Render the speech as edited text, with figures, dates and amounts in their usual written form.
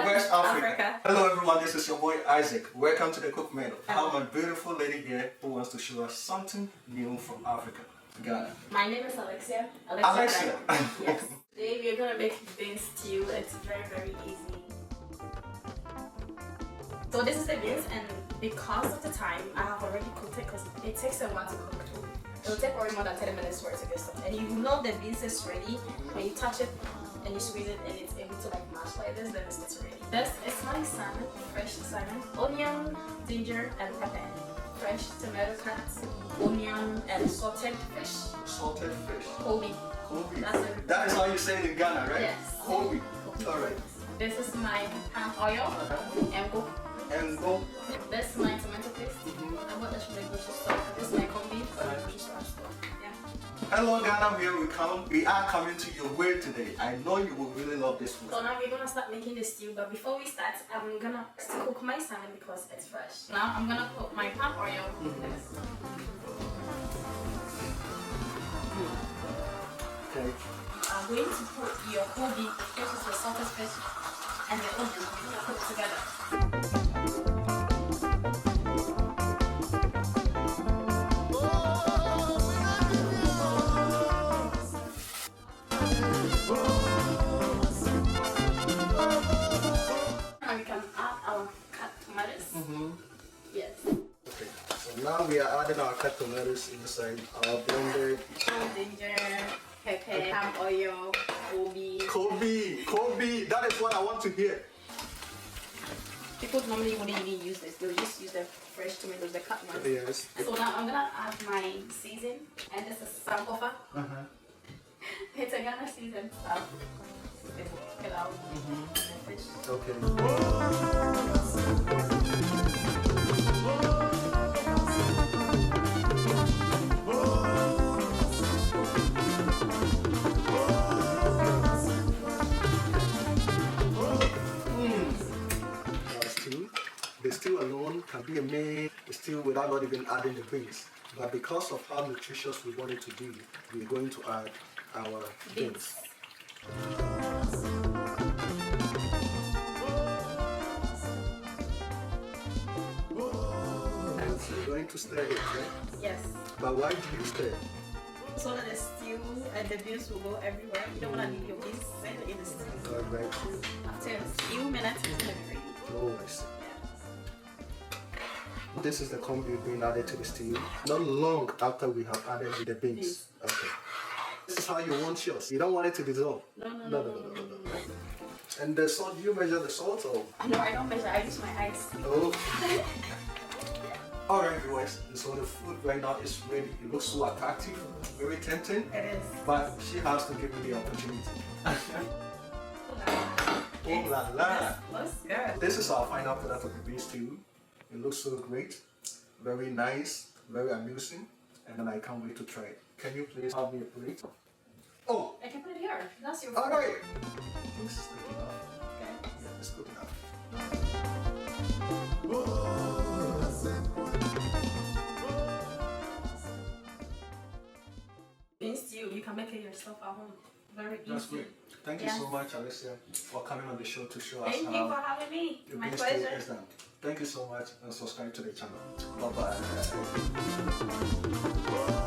West Africa. Hello everyone, this is your boy Isaac. Welcome to the Cook Menu. I have a beautiful lady here who wants to show us something new from Africa, Ghana. My name is Alexia. Alexia. Yes. Today we're gonna make bean stew. It's very easy. So this is the beans, and because of the time, I have already cooked it because it takes a while to cook too. It will take probably more than 10 minutes for it to get stuff. And you know the beans is ready when you touch it and you squeeze it and it's able to like mash like this, then it's ready. This is my salmon, fresh salmon, onion, ginger, and pepper. Fresh tomato cuts, onion, and salted fish. Salted fish. Kobe. Kobe. That's it. That is how you say it in Ghana, right? Yes. Kobe. Alright. This is my palm oil and go. And go. This is my tomato paste. I bought this from the grocery store. This is my corned beef from the grocery store. Yeah. Hello Ghana, we are coming to your way today. I know you will really love this food. So now we're gonna start making the stew, but before we start, I'm gonna still cook my salmon because it's fresh. Now I'm gonna put my palm oil in this. Okay. I'm going to put your whole beef, which is the salted fish, and the onion. We're gonna put it together. Yes. Okay, so now we are adding our cut tomatoes inside our blended. Ginger, pepper, palm oil, Kobe, that is what I want to hear. People normally wouldn't even use this, they'll just use the fresh tomatoes, the cut ones. Yes. So now I'm gonna add my season, and this is sampofa. It's a Ghana season stuff. Get out. Okay. The stew alone can be made stew without not even adding the beans. But because of how nutritious we want it to be, we're going to add our beans. And so we're going to stir it, right? Yes. But why do you stir? So that the stew and the beans will go everywhere. You don't want to leave your beans in the stew. Alright. After a few minutes, it's going to be ready. Oh, I see. This is the corned beef being added to the stew. Not long after we have added the beans. Okay. This is how you want yours. You don't want it to dissolve. No. And the salt, you measure the salt or? No, I don't measure. I use my eyes. Oh. Alright viewers, so the food right now is ready. It looks so attractive, very tempting. It is. But she has to give me the opportunity. Oh la la. Looks good. This is our final product of the beef stew. It looks so great, very nice, very amusing, and then I can't wait to try it. Can you please have me a plate? Oh! I can put it here. That's your Alright! This is good enough. Okay. Yeah, it's good enough. Bean stew, you can make it yourself at home. Very easy. That's great. Thank you so much, Alicia, for coming on the show to show us Thank you for having me. your My beef stew pleasure. is done. Thank you so much and subscribe to the channel. Bye bye.